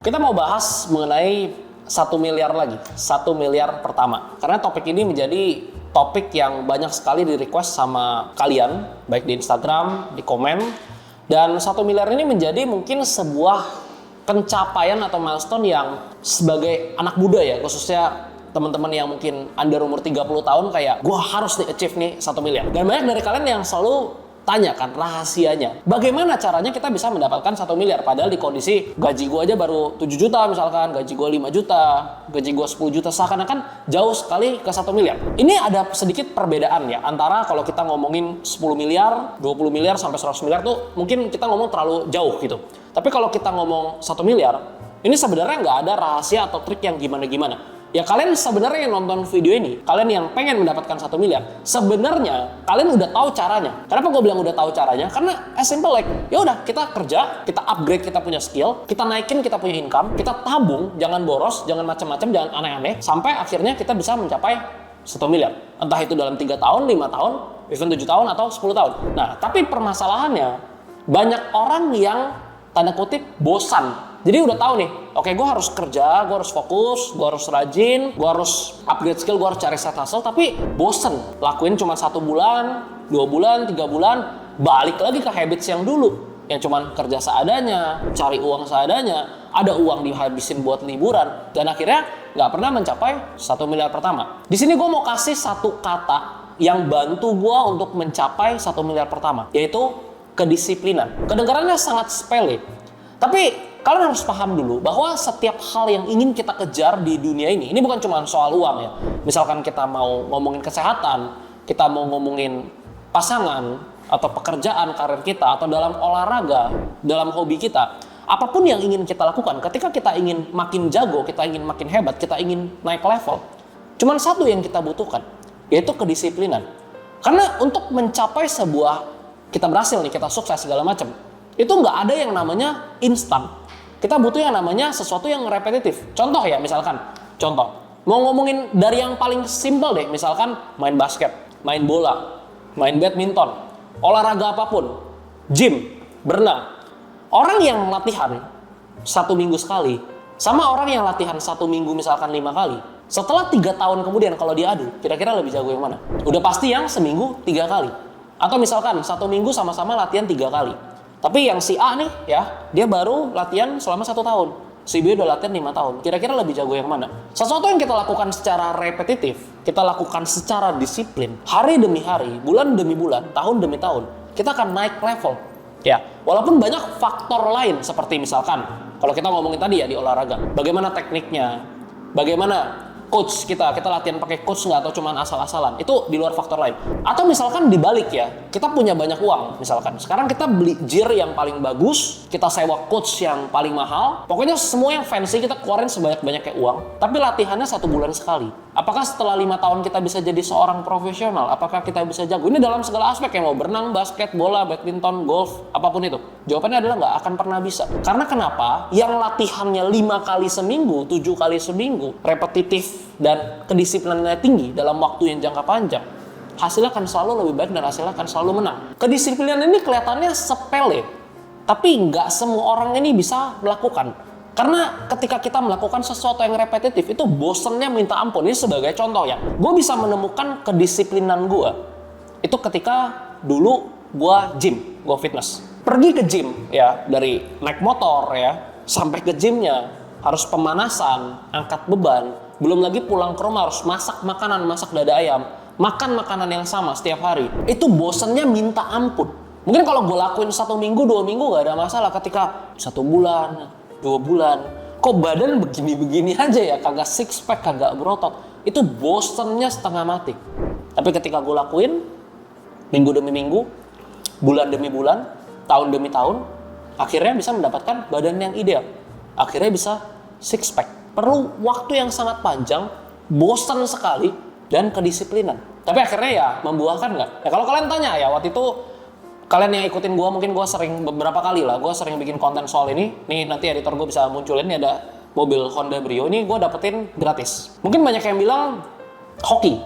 Kita mau bahas mengenai 1 miliar lagi, 1 miliar pertama. Karena topik ini menjadi topik yang banyak sekali di request sama kalian, baik di Instagram, di komen. Dan 1 miliar ini menjadi mungkin sebuah pencapaian atau milestone yang sebagai anak muda ya, khususnya teman-teman yang mungkin under umur 30 tahun kayak, gua harus achieve nih 1 miliar. Dan banyak dari kalian yang selalu tanya kan rahasianya. Bagaimana caranya kita bisa mendapatkan 1 miliar? Padahal di kondisi gaji gue aja baru 7 juta misalkan, gaji gue 5 juta, gaji gue 10 juta. Seakan-akan jauh sekali ke 1 miliar. Ini ada sedikit perbedaan ya. Antara kalau kita ngomongin 10 miliar, 20 miliar, sampai 100 miliar tuh mungkin kita ngomong terlalu jauh gitu. Tapi kalau kita ngomong 1 miliar, ini sebenarnya nggak ada rahasia atau trik yang gimana-gimana. Ya kalian sebenarnya yang nonton video ini, kalian yang pengen mendapatkan 1 miliar, sebenarnya kalian udah tahu caranya. Kenapa gue bilang udah tahu caranya? Karena as simple like, ya udah kita kerja, kita upgrade kita punya skill, kita naikin kita punya income, kita tabung, jangan boros, jangan macam-macam, jangan aneh-aneh, sampai akhirnya kita bisa mencapai 1 miliar. Entah itu dalam 3 tahun, 5 tahun, even 7 tahun atau 10 tahun. Nah, tapi permasalahannya banyak orang yang tanda kutip bosan. Jadi udah tahu nih, oke gue harus kerja, gue harus fokus, gue harus rajin, gue harus upgrade skill, gue harus cari side hustle, tapi bosen. Lakuin cuma 1 bulan, 2 bulan, 3 bulan, balik lagi ke habits yang dulu. Yang cuma kerja seadanya, cari uang seadanya, ada uang dihabisin buat liburan, dan akhirnya nggak pernah mencapai 1 miliar pertama. Di sini gue mau kasih satu kata yang bantu gue untuk mencapai 1 miliar pertama, yaitu kedisiplinan. Kedengarannya sangat sepele, tapi kalian harus paham dulu bahwa setiap hal yang ingin kita kejar di dunia ini bukan cuma soal uang ya. Misalkan kita mau ngomongin kesehatan, kita mau ngomongin pasangan, atau pekerjaan, karir kita, atau dalam olahraga, dalam hobi kita. Apapun yang ingin kita lakukan, ketika kita ingin makin jago, kita ingin makin hebat, kita ingin naik level, cuma satu yang kita butuhkan, yaitu kedisiplinan. Karena untuk mencapai sebuah, kita berhasil nih, kita sukses segala macam, itu nggak ada yang namanya instan. Kita butuh yang namanya sesuatu yang repetitif. Contoh ya, misalkan, mau ngomongin dari yang paling simple deh, misalkan main basket, main bola, main badminton, olahraga apapun, gym, berenang. Orang yang latihan 1 minggu sekali, sama orang yang latihan 1 minggu misalkan 5 kali, setelah 3 tahun kemudian kalau diadu, kira-kira lebih jago yang mana? Udah pasti yang seminggu 3 kali. Atau misalkan 1 minggu sama-sama latihan 3 kali. Tapi yang si A nih ya, dia baru latihan selama 1 tahun. Si B udah latihan 5 tahun. Kira-kira lebih jago yang mana? Sesuatu yang kita lakukan secara repetitif, kita lakukan secara disiplin, hari demi hari, bulan demi bulan, tahun demi tahun, kita akan naik level. Ya, walaupun banyak faktor lain seperti misalkan, kalau kita ngomongin tadi ya di olahraga, bagaimana tekniknya, bagaimana coach kita latihan pakai coach nggak atau cuma asal-asalan, itu di luar faktor lain. Atau misalkan dibalik ya, kita punya banyak uang misalkan, sekarang kita beli gear yang paling bagus, kita sewa coach yang paling mahal, pokoknya semua yang fancy kita keluarin sebanyak-banyaknya uang, tapi latihannya 1 bulan sekali. Apakah setelah 5 tahun kita bisa jadi seorang profesional? Apakah kita bisa jago? Ini dalam segala aspek, yang mau berenang, basket, bola, badminton, golf, apapun itu. Jawabannya adalah nggak akan pernah bisa. Karena kenapa? Yang latihannya 5 kali seminggu, 7 kali seminggu, repetitif dan kedisiplinannya tinggi dalam waktu yang jangka panjang, hasilnya akan selalu lebih baik dan hasilnya akan selalu menang. Kedisiplinan ini kelihatannya sepele, tapi nggak semua orang ini bisa melakukan. Karena ketika kita melakukan sesuatu yang repetitif, itu bosennya minta ampun. Ini sebagai contoh ya, gue bisa menemukan kedisiplinan gue itu ketika dulu gue gym, gue fitness. Pergi ke gym ya, dari naik motor ya, sampai ke gymnya harus pemanasan, angkat beban, belum lagi pulang ke rumah harus masak makanan, masak dada ayam, makan makanan yang sama setiap hari. Itu bosennya minta ampun. Mungkin kalau gue lakuin 1 minggu, 2 minggu gak ada masalah. Ketika 1 bulan, 2 bulan, kok badan begini-begini aja ya, kagak six pack, kagak berotot, itu bosennya setengah mati. Tapi ketika gue lakuin minggu demi minggu, bulan demi bulan, tahun demi tahun, akhirnya bisa mendapatkan badan yang ideal, akhirnya bisa six pack. Perlu waktu yang sangat panjang, bosen sekali, dan kedisiplinan. Tapi akhirnya ya membuahkan nggak? Ya kalau kalian tanya ya, waktu itu kalian yang ikutin gue, mungkin gue sering beberapa kali lah, gue sering bikin konten soal ini. Nih nanti editor gue bisa munculin, nih ada mobil Honda Brio, ini gue dapetin gratis. Mungkin banyak yang bilang hoki.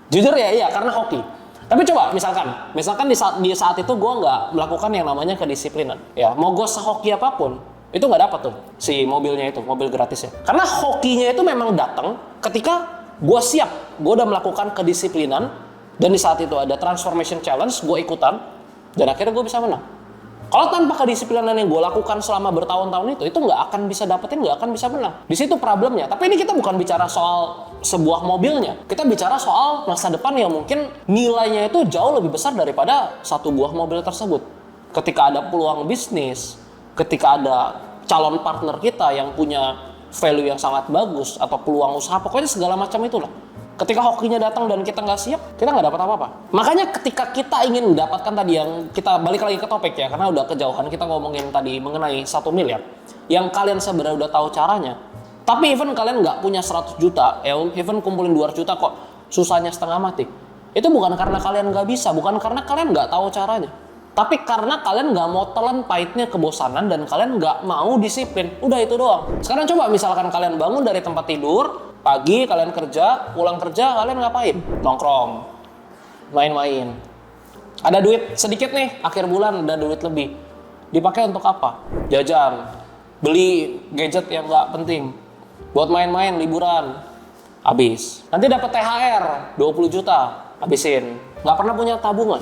Jujur ya, iya karena hoki. Tapi coba misalkan di saat itu gue nggak melakukan yang namanya kedisiplinan. Ya mau gue sehoki apapun, itu nggak dapat tuh si mobilnya itu, mobil gratisnya. Karena hokinya itu memang datang ketika gue siap, gue udah melakukan kedisiplinan, dan di saat itu ada transformation challenge, gue ikutan, dan akhirnya gue bisa menang. Kalau tanpa kedisiplinan yang gue lakukan selama bertahun-tahun itu nggak akan bisa dapetin, nggak akan bisa menang. Di situ problemnya. Tapi ini kita bukan bicara soal sebuah mobilnya. Kita bicara soal masa depan yang mungkin nilainya itu jauh lebih besar daripada satu buah mobil tersebut. Ketika ada peluang bisnis, ketika ada calon partner kita yang punya value yang sangat bagus, atau peluang usaha, pokoknya segala macam itulah. Ketika hokinya datang dan kita nggak siap, kita nggak dapat apa-apa. Makanya ketika kita ingin mendapatkan tadi yang kita balik lagi ke topik ya, karena udah kejauhan kita ngomongin tadi mengenai 1 miliar, yang kalian sebenarnya udah tahu caranya, tapi even kalian nggak punya 100 juta, ya even kumpulin 200 juta kok susahnya setengah mati. Itu bukan karena kalian nggak bisa, bukan karena kalian nggak tahu caranya, tapi karena kalian nggak mau telan pahitnya kebosanan dan kalian nggak mau disiplin. Udah itu doang. Sekarang coba misalkan kalian bangun dari tempat tidur, pagi kalian kerja, pulang kerja kalian ngapain? Nongkrong, main-main. Ada duit sedikit nih, akhir bulan ada duit lebih. Dipakai untuk apa? Jajan, beli gadget yang nggak penting, buat main-main, liburan, habis. Nanti dapat THR 20 juta, habisin. Nggak pernah punya tabungan.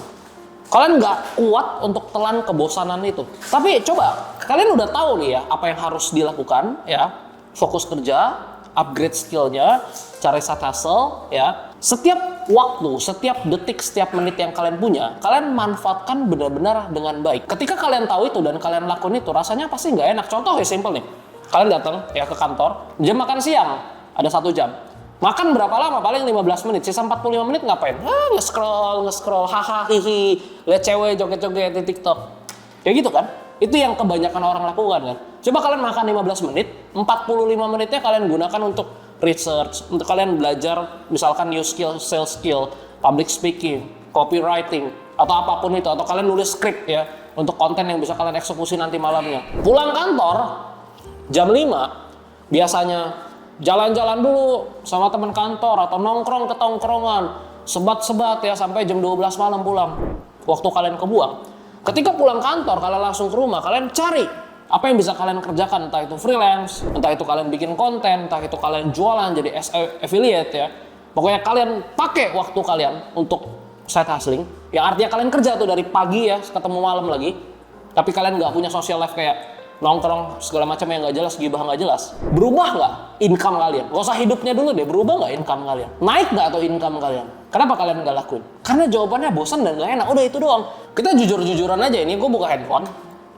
Kalian nggak kuat untuk telan kebosanan itu. Tapi coba, kalian udah tahu nih ya apa yang harus dilakukan ya. Fokus kerja, upgrade skillnya, cari side hustle ya. Setiap waktu, setiap detik, setiap menit yang kalian punya, kalian manfaatkan benar-benar dengan baik. Ketika kalian tahu itu dan kalian lakukan itu, rasanya pasti nggak enak. Contoh ya simple nih, kalian datang ya ke kantor, jam makan siang ada 1 jam. Makan berapa lama? Paling 15 menit. Sisa 45 menit ngapain? Nge-scroll, haha, hihi. Lihat cewek joget-joget di TikTok. Kayak gitu kan? Itu yang kebanyakan orang lakukan kan. Coba kalian makan 15 menit, 45 menitnya kalian gunakan untuk research, untuk kalian belajar misalkan new skill, sales skill, public speaking, copywriting, atau apapun itu. Atau kalian nulis script ya, untuk konten yang bisa kalian eksekusi nanti malamnya. Pulang kantor, jam 5, biasanya jalan-jalan dulu sama teman kantor atau nongkrong ke tongkrongan, sebat-sebat ya sampai jam 12 malam pulang. Waktu kalian kebuang. Ketika pulang kantor, kalian langsung ke rumah, kalian cari apa yang bisa kalian kerjakan, entah itu freelance, entah itu kalian bikin konten, entah itu kalian jualan jadi affiliate ya. Pokoknya kalian pakai waktu kalian untuk side hustling, yang artinya kalian kerja tuh dari pagi ya ketemu malam lagi, tapi kalian nggak punya social life kayak nongkrong segala macam yang nggak jelas, gibah nggak jelas. Berubah nggak income kalian? Gak usah hidupnya dulu deh, berubah nggak income kalian? Naik nggak atau income kalian? Kenapa kalian nggak lakuin? Karena jawabannya bosan dan nggak enak. Udah itu doang. Kita jujur-jujuran aja, ini gue buka handphone.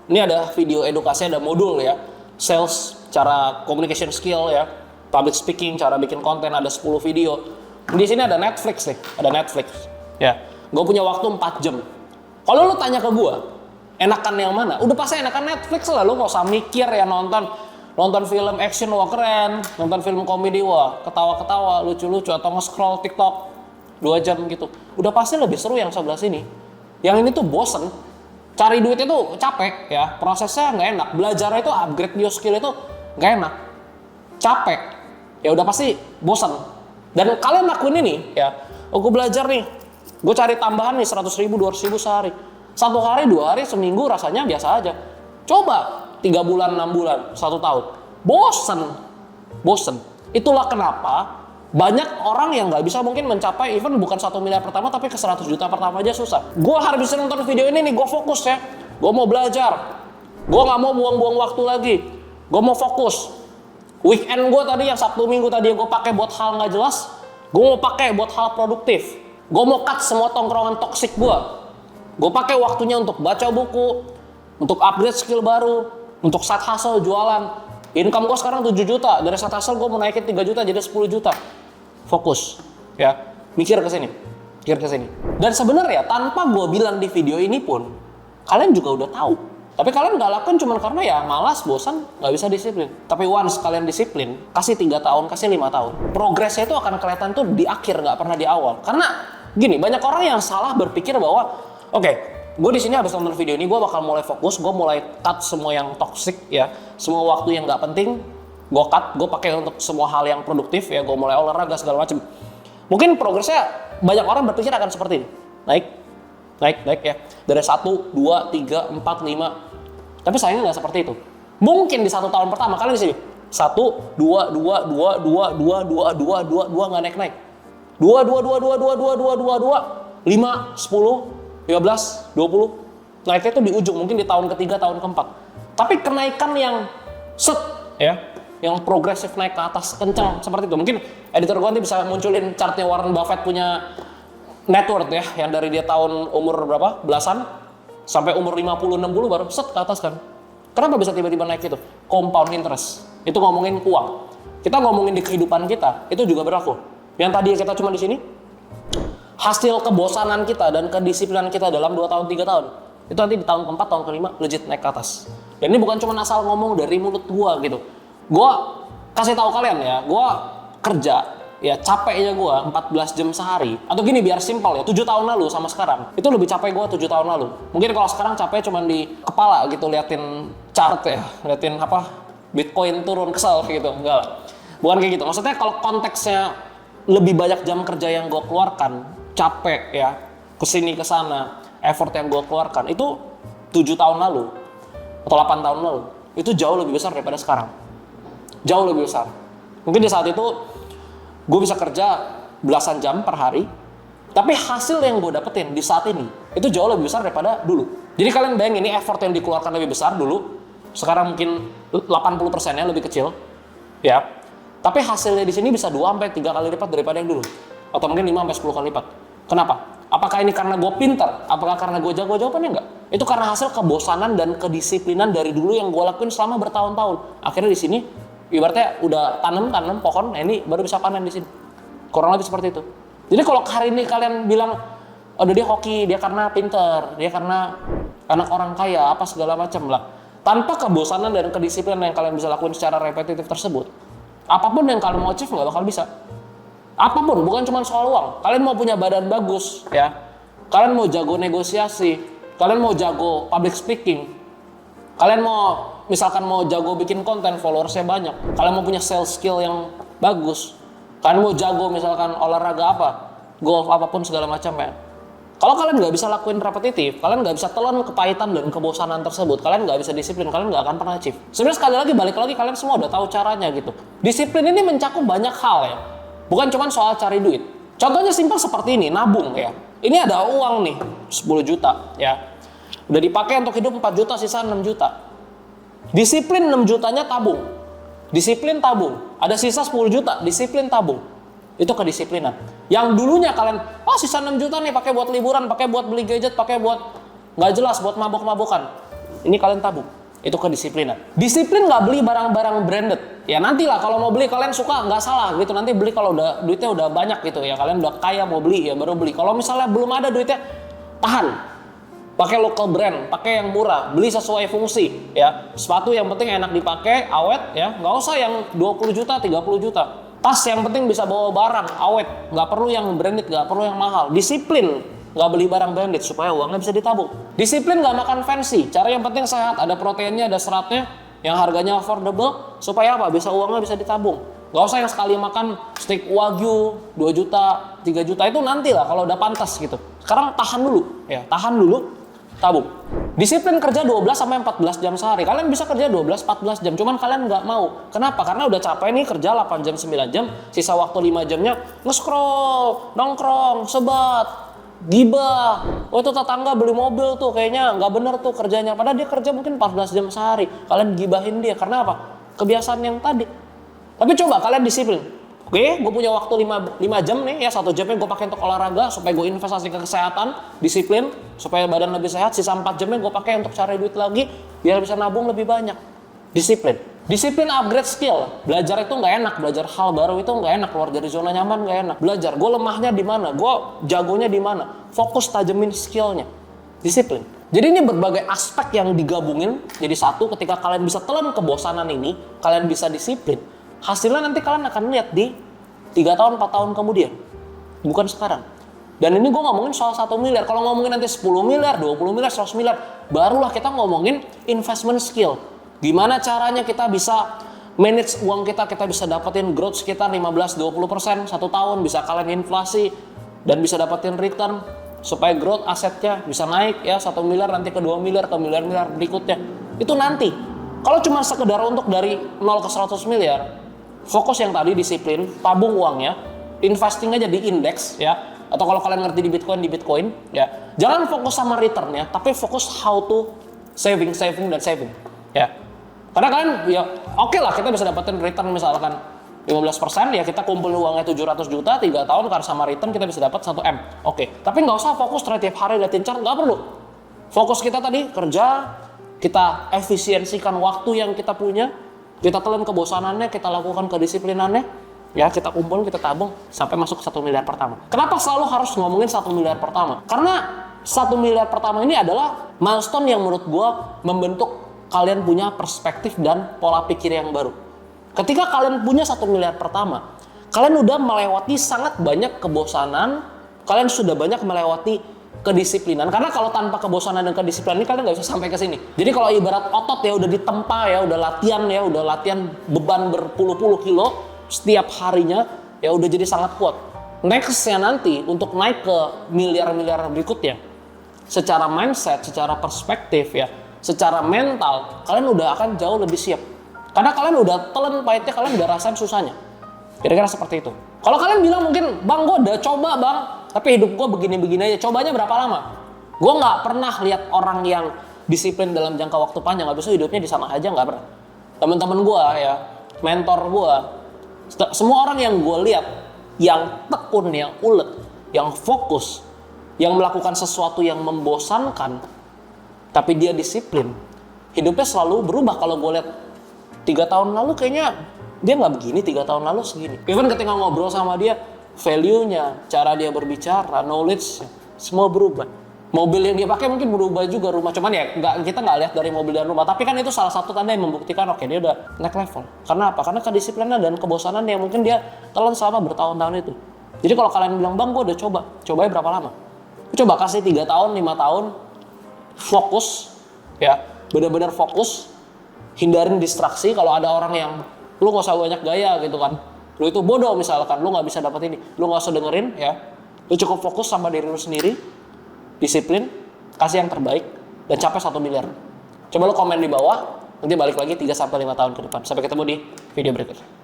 Ini ada video edukasi, ada modul ya. Sales, cara communication skill ya. Public speaking, cara bikin konten, ada 10 video. Di sini ada Netflix nih, ada Netflix. Ya, gue punya waktu 4 jam. Kalau lu tanya ke gue, enakan yang mana? Udah pasti enakan Netflix lah, lu gak usah mikir ya nonton film action wah keren, nonton film komedi wah ketawa-ketawa, lucu-lucu, atau nge-scroll TikTok 2 jam gitu. Udah pasti lebih seru yang sebelah sini. Yang ini tuh bosen, cari duit itu capek ya, prosesnya nggak enak, belajar itu upgrade new skill itu nggak enak, capek, ya udah pasti bosen. Dan kalian lakuin ini ya, aku belajar nih, gue cari tambahan nih 100.000, 200.000 sehari. 1 hari, 2 hari, seminggu rasanya biasa aja. Coba 3 bulan, 6 bulan, 1 tahun. Bosen. Itulah kenapa banyak orang yang nggak bisa mungkin mencapai even bukan 1 miliar pertama, tapi ke 100 juta pertama aja susah. Gue harus bisa nonton video ini nih, gue fokus ya. Gue mau belajar. Gue nggak mau buang-buang waktu lagi. Gue mau fokus. Weekend gue tadi yang Sabtu Minggu tadi gue pakai buat hal nggak jelas, gue mau pakai buat hal produktif. Gue mau cut semua tongkrongan toksik gue. Gue pakai waktunya untuk baca buku, untuk upgrade skill baru, untuk side hustle jualan. Income gue sekarang 7 juta, dari side hustle gue mau naikin 3 juta jadi 10 juta. Fokus, ya, mikir ke sini. Dan sebenarnya tanpa gue bilang di video ini pun, kalian juga udah tahu. Tapi kalian nggak lakukan cuma karena ya malas, bosan, nggak bisa disiplin. Tapi once kalian disiplin, kasih 3 tahun, kasih 5 tahun, progresnya itu akan kelihatan tuh di akhir, nggak pernah di awal. Karena gini, banyak orang yang salah berpikir bahwa oke, gue di sini habis nonton video ini, gue bakal mulai fokus, gue mulai cut semua yang toxic ya, semua waktu yang nggak penting, gue cut, gue pakai untuk semua hal yang produktif ya, gue mulai olahraga segala macam. Mungkin progresnya banyak orang berpikir akan seperti ini, naik ya, dari 1, 2, 3, 4, 5. Tapi sayangnya nggak seperti itu. Mungkin di 1 tahun pertama kalian di sini 1, 2, 2, 2, 2, 2, 2, 2, 2, 2 nggak naik-naik. 2, 2, 2, 2, 2, 2, 2, 2, 2, 5, 10, 15, 20. Naiknya itu di ujung, mungkin di tahun ketiga, tahun keempat. Tapi kenaikan yang set, ya, yang progresif naik ke atas kencang seperti itu. Mungkin editor gue nanti bisa munculin chartnya Warren Buffett punya net worth ya, yang dari dia tahun umur berapa, belasan, sampai umur 50, 60 baru set ke atas kan. Kenapa bisa tiba-tiba naik itu? Compound interest. Itu ngomongin uang. Kita ngomongin di kehidupan kita, itu juga berlaku. Yang tadi kita cuma di sini, hasil kebosanan kita dan kedisiplinan kita dalam 2 tahun, 3 tahun, itu nanti di tahun keempat, tahun kelima, legit naik ke atas. Dan ini bukan cuma asal ngomong dari mulut gua gitu. Gua kasih tahu kalian ya, gua kerja, ya capeknya gua 14 jam sehari. Atau gini biar simpel ya, 7 tahun lalu sama sekarang, itu lebih capek gua 7 tahun lalu. Mungkin kalau sekarang capek cuma di kepala gitu, liatin chart ya, liatin apa, Bitcoin turun, kesel gitu, enggak lah. Bukan kayak gitu, maksudnya kalau konteksnya lebih banyak jam kerja yang gue keluarkan, capek ya, kesini kesana, effort yang gue keluarkan, itu 7 tahun lalu, atau 8 tahun lalu, itu jauh lebih besar daripada sekarang. Jauh lebih besar. Mungkin di saat itu, gue bisa kerja belasan jam per hari, tapi hasil yang gue dapetin di saat ini, itu jauh lebih besar daripada dulu. Jadi kalian bayangin, ini effort yang dikeluarkan lebih besar dulu, sekarang mungkin 80%-nya lebih kecil, ya. Tapi hasilnya di sini bisa 2-3 kali lipat daripada yang dulu. Atau mungkin 5-10 kali lipat. Kenapa? Apakah ini karena gue pintar? Apakah karena gue jago? Jawabannya enggak. Itu karena hasil kebosanan dan kedisiplinan dari dulu yang gue lakuin selama bertahun-tahun. Akhirnya di sini, ibaratnya udah tanam pohon, nah ini baru bisa panen di sini. Kurang lebih seperti itu. Jadi kalau hari ini kalian bilang, oh dia hoki, dia karena pintar, dia karena anak orang kaya, apa segala macam lah. Tanpa kebosanan dan kedisiplinan yang kalian bisa lakuin secara repetitif tersebut, apapun yang kalian mau achieve nggak bakal bisa. Apapun, bukan cuma soal uang. Kalian mau punya badan bagus, ya. Kalian mau jago negosiasi, kalian mau jago public speaking, kalian mau misalkan mau jago bikin konten, followersnya banyak, kalian mau punya sales skill yang bagus, kalian mau jago misalkan olahraga apa, golf apapun segala macam ya. Kalau kalian nggak bisa lakuin repetitif, kalian nggak bisa telan kepahitan dan kebosanan tersebut, kalian nggak bisa disiplin, kalian nggak akan pernah achieve. Sebenarnya sekali lagi, balik lagi, kalian semua udah tahu caranya gitu. Disiplin ini mencakup banyak hal ya, bukan cuma soal cari duit. Contohnya simpel seperti ini, nabung ya. Ini ada uang nih, 10 juta ya. Udah dipakai untuk hidup 4 juta, sisa 6 juta. Disiplin 6 jutanya tabung. Disiplin tabung. Ada sisa 10 juta, disiplin tabung. Itu kedisiplinan. Yang dulunya kalian, oh sisa 6 juta nih pakai buat liburan, pakai buat beli gadget, pakai buat nggak jelas, buat mabok-mabokan. Ini kalian tabung. Itu kedisiplinan. Disiplin nggak beli barang-barang branded. Ya nantilah kalau mau beli kalian suka, nggak salah gitu. Nanti beli kalau udah duitnya udah banyak gitu ya. Kalian udah kaya mau beli ya baru beli. Kalau misalnya belum ada duitnya, tahan. Pakai local brand, pakai yang murah, beli sesuai fungsi ya. Sepatu yang penting enak dipakai, awet ya. Nggak usah yang 20 juta, 30 juta. Tas yang penting bisa bawa barang, awet. Nggak perlu yang branded, nggak perlu yang mahal. Disiplin, nggak beli barang branded supaya uangnya bisa ditabung. Disiplin nggak makan fancy. Cara yang penting sehat, ada proteinnya, ada seratnya, yang harganya affordable. Supaya apa? Bisa uangnya bisa ditabung. Nggak usah yang sekali makan steak wagyu 2 juta, 3 juta. Itu nanti lah kalau udah pantas gitu. Sekarang tahan dulu, ya tahan dulu. Tabung. Disiplin kerja 12-14 jam sehari. Kalian bisa kerja 12-14 jam, cuman kalian nggak mau. Kenapa? Karena udah capek nih kerja 8 jam, 9 jam, sisa waktu 5 jamnya nge-scroll, nongkrong, sebat, gibah. Oh itu tetangga beli mobil tuh, kayaknya nggak bener tuh kerjanya. Padahal dia kerja mungkin 14 jam sehari. Kalian gibahin dia, karena apa? Kebiasaan yang tadi. Tapi coba kalian disiplin. Oke, gue punya waktu 5 jam nih ya, 1 jamnya gue pakai untuk olahraga supaya gue investasi ke kesehatan, disiplin supaya badan lebih sehat, sisa 4 jamnya gue pakai untuk cari duit lagi biar bisa nabung lebih banyak. Disiplin. Disiplin upgrade skill. Belajar itu nggak enak, belajar hal baru itu nggak enak, keluar dari zona nyaman nggak enak. Belajar, gue lemahnya di mana, gue jagonya di mana, fokus tajemin skillnya. Disiplin. Jadi ini berbagai aspek yang digabungin jadi satu. Ketika kalian bisa telan kebosanan ini, kalian bisa disiplin. Hasilnya nanti kalian akan lihat di 3 tahun, 4 tahun kemudian. Bukan sekarang. Dan ini gue ngomongin soal 1 miliar. Kalau ngomongin nanti 10 miliar, 20 miliar, 100 miliar, barulah kita ngomongin investment skill. Gimana caranya kita bisa manage uang kita bisa dapetin growth sekitar 15-20% 1 tahun, bisa kalian inflasi, dan bisa dapetin return, supaya growth asetnya bisa naik ya 1 miliar, nanti ke 2 miliar, ke miliar-miliar berikutnya. Itu nanti. Kalau cuma sekedar untuk dari 0 ke 100 miliar, fokus yang tadi disiplin, tabung uangnya, investing aja di indeks ya. Atau kalau kalian ngerti di Bitcoin ya. Jangan fokus sama returnnya, tapi fokus how to saving dan saving ya. Karena kalian ya oke lah kita bisa dapetin return misalkan 15% ya, kita kumpul uangnya 700 juta 3 tahun karena sama return kita bisa dapat 1 M. Oke, tapi nggak usah fokus tiap hari liatin chart, nggak perlu. Fokus kita tadi kerja, kita efisiensikan waktu yang kita punya, kita telan kebosanannya, kita lakukan kedisiplinannya, ya kita kumpul, kita tabung sampai masuk 1 miliar pertama. Kenapa selalu harus ngomongin 1 miliar pertama? Karena 1 miliar pertama ini adalah milestone yang menurut gua membentuk kalian punya perspektif dan pola pikir yang baru. Ketika kalian punya 1 miliar pertama, kalian udah melewati sangat banyak kebosanan, kalian sudah banyak melewati kedisiplinan. Karena kalau tanpa kebosanan dan kedisiplinan ini kalian nggak bisa sampai ke sini. Jadi kalau ibarat otot ya udah ditempa ya, udah latihan beban berpuluh-puluh kilo setiap harinya ya udah jadi sangat kuat. Nextnya nanti untuk naik ke miliar-miliar berikutnya, secara mindset, secara perspektif ya, secara mental, kalian udah akan jauh lebih siap. Karena kalian udah telan pahitnya, kalian udah rasain susahnya. Kira-kira seperti itu. Kalau kalian bilang mungkin, bang gue udah coba bang, tapi hidup gue begini-begini aja. Cobanya berapa lama? Gue nggak pernah lihat orang yang disiplin dalam jangka waktu panjang, habis itu hidupnya di sana aja, nggak pernah. Teman-teman gue ya, mentor gue, semua orang yang gue lihat, yang tekun, yang ulet, yang fokus, yang melakukan sesuatu yang membosankan, tapi dia disiplin, hidupnya selalu berubah. Kalau gue lihat 3 tahun lalu kayaknya dia nggak begini, 3 tahun lalu segini. Even ketika ngobrol sama dia, value-nya, cara dia berbicara, knowledge, semua berubah. Mobil yang dia pakai mungkin berubah juga, rumah. Cuman ya kita nggak lihat dari mobil dan rumah. Tapi kan itu salah satu tanda yang membuktikan oke, dia udah naik level. Karena apa? Karena kedisiplinan dan kebosanan yang mungkin dia telan selama bertahun-tahun itu. Jadi kalau kalian bilang, bang gue udah cobanya berapa lama? Coba kasih 3 tahun, 5 tahun, fokus, ya benar-benar fokus, hindarin distraksi. Kalau ada orang yang lu nggak usah banyak gaya gitu kan, lu itu bodoh misalkan, lu nggak bisa dapat ini, lu nggak usah dengerin ya, lu cukup fokus sama diri lu sendiri, disiplin, kasih yang terbaik, dan capai 1 miliar. Coba lu komen di bawah, nanti balik lagi 3-5 tahun ke depan. Sampai ketemu di video berikutnya.